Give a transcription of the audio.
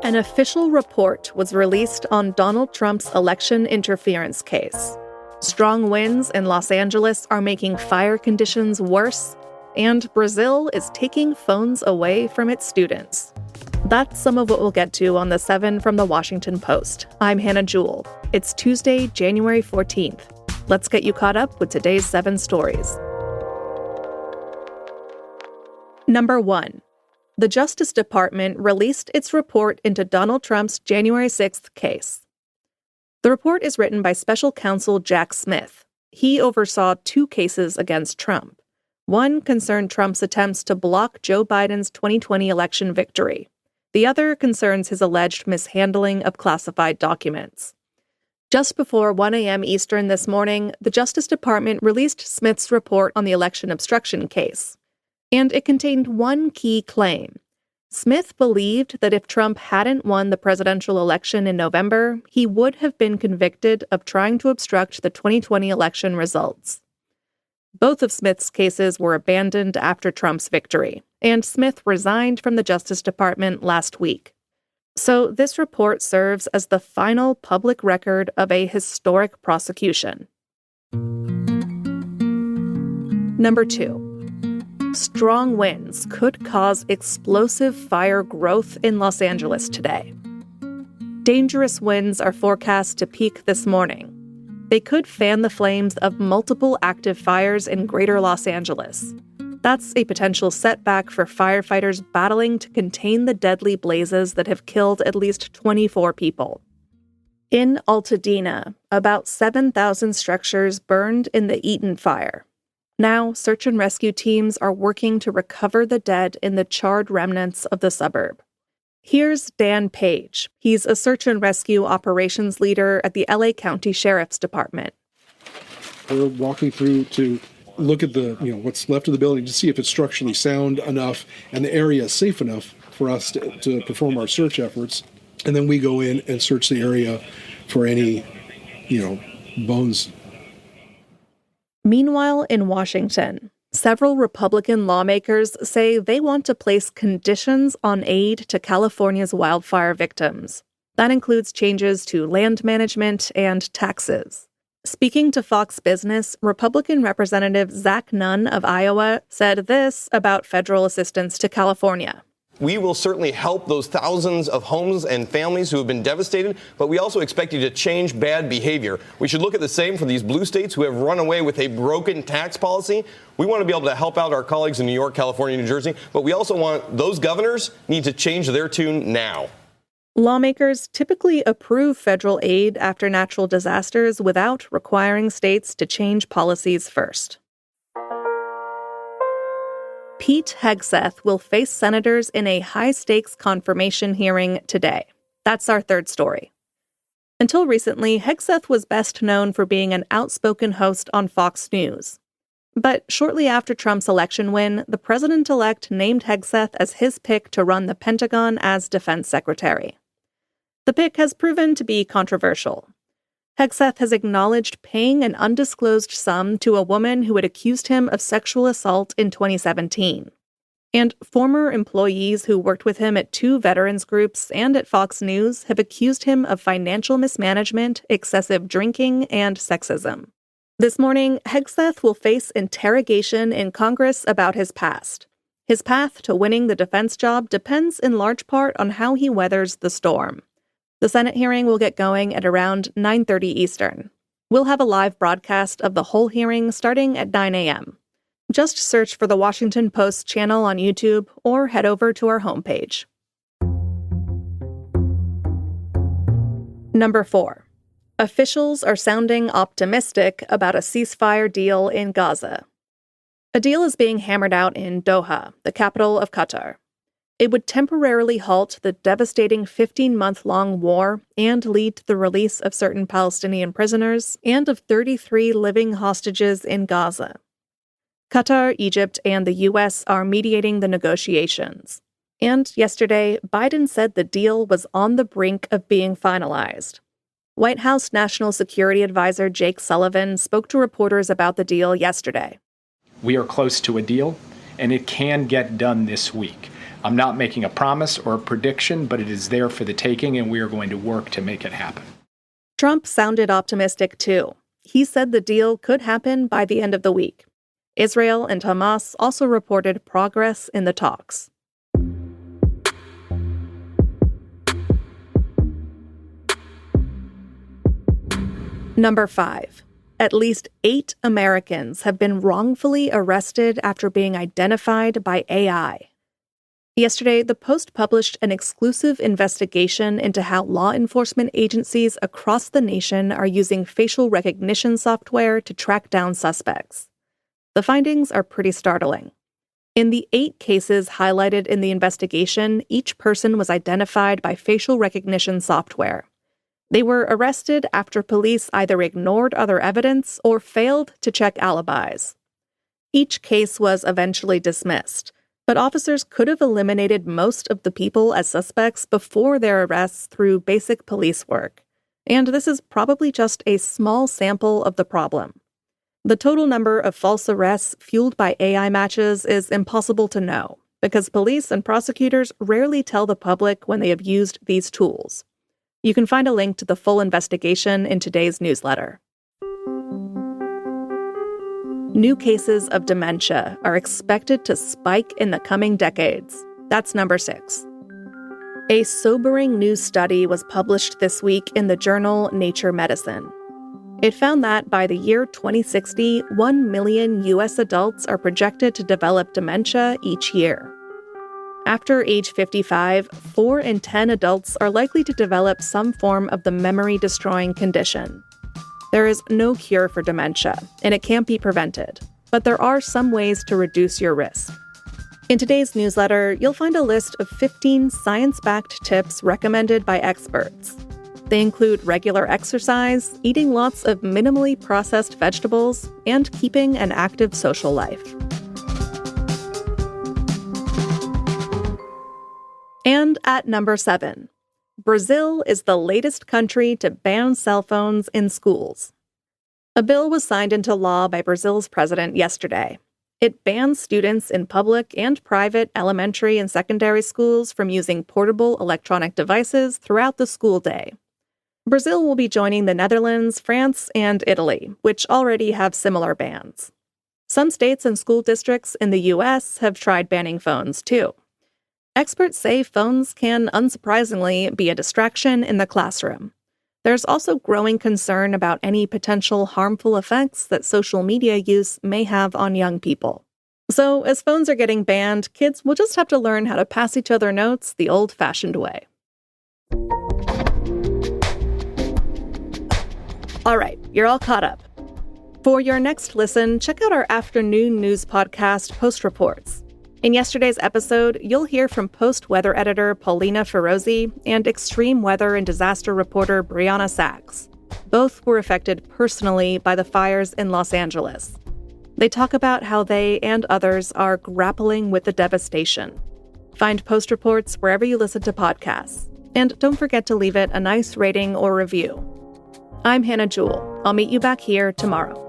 An official report was released on Donald Trump's election interference case. Strong winds in Los Angeles are making fire conditions worse, and Brazil is taking phones away from its students. That's some of what we'll get to on the 7 from the Washington Post. I'm Hannah Jewell. It's Tuesday, January 14th. Let's get you caught up with today's 7 stories. Number 1. The Justice Department released its report into Donald Trump's January 6th case. The report is written by special counsel Jack Smith. He oversaw 2 cases against Trump. One concerned Trump's attempts to block Joe Biden's 2020 election victory. The other concerns his alleged mishandling of classified documents. Just before 1 a.m. Eastern this morning, the Justice Department released Smith's report on the election obstruction case. And it contained one key claim. Smith believed that if Trump hadn't won the presidential election in November, he would have been convicted of trying to obstruct the 2020 election results. Both of Smith's cases were abandoned after Trump's victory, and Smith resigned from the Justice Department last week. So this report serves as the final public record of a historic prosecution. Number 2. Strong winds could cause explosive fire growth in Los Angeles today. Dangerous winds are forecast to peak this morning. They could fan the flames of multiple active fires in greater Los Angeles. That's a potential setback for firefighters battling to contain the deadly blazes that have killed at least 24 people. In Altadena, about 7,000 structures burned in the Eaton fire. Now, search and rescue teams are working to recover the dead in the charred remnants of the suburb. Here's Dan Page. He's a search and rescue operations leader at the LA County Sheriff's Department. We're walking through to look at what's left of the building to see if it's structurally sound enough and the area is safe enough for us to perform our search efforts. And then we go in and search the area for any, bones. Meanwhile, in Washington, several Republican lawmakers say they want to place conditions on aid to California's wildfire victims. That includes changes to land management and taxes. Speaking to Fox Business, Republican Representative Zach Nunn of Iowa said this about federal assistance to California. We will certainly help those thousands of homes and families who have been devastated, but we also expect you to change bad behavior. We should look at the same for these blue states who have run away with a broken tax policy. We want to be able to help out our colleagues in New York, California, New Jersey, but we also want those governors need to change their tune now. Lawmakers typically approve federal aid after natural disasters without requiring states to change policies first. Pete Hegseth will face senators in a high-stakes confirmation hearing today. That's our third story. Until recently, Hegseth was best known for being an outspoken host on Fox News. But shortly after Trump's election win, the president-elect named Hegseth as his pick to run the Pentagon as defense secretary. The pick has proven to be controversial. Hegseth has acknowledged paying an undisclosed sum to a woman who had accused him of sexual assault in 2017. And former employees who worked with him at 2 veterans groups and at Fox News have accused him of financial mismanagement, excessive drinking, and sexism. This morning, Hegseth will face interrogation in Congress about his past. His path to winning the defense job depends in large part on how he weathers the storm. The Senate hearing will get going at around 9:30 Eastern. We'll have a live broadcast of the whole hearing starting at 9 a.m. Just search for the Washington Post channel on YouTube or head over to our homepage. Number 4. Officials are sounding optimistic about a ceasefire deal in Gaza. A deal is being hammered out in Doha, the capital of Qatar. It would temporarily halt the devastating 15-month-long war and lead to the release of certain Palestinian prisoners and of 33 living hostages in Gaza. Qatar, Egypt, and the U.S. are mediating the negotiations. And yesterday, Biden said the deal was on the brink of being finalized. White House National Security Advisor Jake Sullivan spoke to reporters about the deal yesterday. We are close to a deal, and it can get done this week. I'm not making a promise or a prediction, but it is there for the taking, and we are going to work to make it happen. Trump sounded optimistic, too. He said the deal could happen by the end of the week. Israel and Hamas also reported progress in the talks. Number 5. At least 8 Americans have been wrongfully arrested after being identified by AI. Yesterday, the Post published an exclusive investigation into how law enforcement agencies across the nation are using facial recognition software to track down suspects. The findings are pretty startling. In the 8 cases highlighted in the investigation, each person was identified by facial recognition software. They were arrested after police either ignored other evidence or failed to check alibis. Each case was eventually dismissed, but officers could have eliminated most of the people as suspects before their arrests through basic police work. And this is probably just a small sample of the problem. The total number of false arrests fueled by AI matches is impossible to know, because police and prosecutors rarely tell the public when they have used these tools. You can find a link to the full investigation in today's newsletter. New cases of dementia are expected to spike in the coming decades. That's number 6. A sobering new study was published this week in the journal Nature Medicine. It found that by the year 2060, 1 million U.S. adults are projected to develop dementia each year. After age 55, 4 in 10 adults are likely to develop some form of the memory-destroying condition. There is no cure for dementia, and it can't be prevented, but there are some ways to reduce your risk. In today's newsletter, you'll find a list of 15 science-backed tips recommended by experts. They include regular exercise, eating lots of minimally processed vegetables, and keeping an active social life. And at number 7, Brazil is the latest country to ban cell phones in schools. A bill was signed into law by Brazil's president yesterday. It bans students in public and private elementary and secondary schools from using portable electronic devices throughout the school day. Brazil will be joining the Netherlands, France, and Italy, which already have similar bans. Some states and school districts in the U.S. have tried banning phones, too. Experts say phones can, unsurprisingly, be a distraction in the classroom. There's also growing concern about any potential harmful effects that social media use may have on young people. So, as phones are getting banned, kids will just have to learn how to pass each other notes the old-fashioned way. All right, you're all caught up. For your next listen, check out our afternoon news podcast, Post Reports. In yesterday's episode, you'll hear from Post weather editor Paulina Ferozi and extreme weather and disaster reporter Brianna Sachs. Both were affected personally by the fires in Los Angeles. They talk about how they and others are grappling with the devastation. Find Post Reports wherever you listen to podcasts. And don't forget to leave it a nice rating or review. I'm Hannah Jewell. I'll meet you back here tomorrow.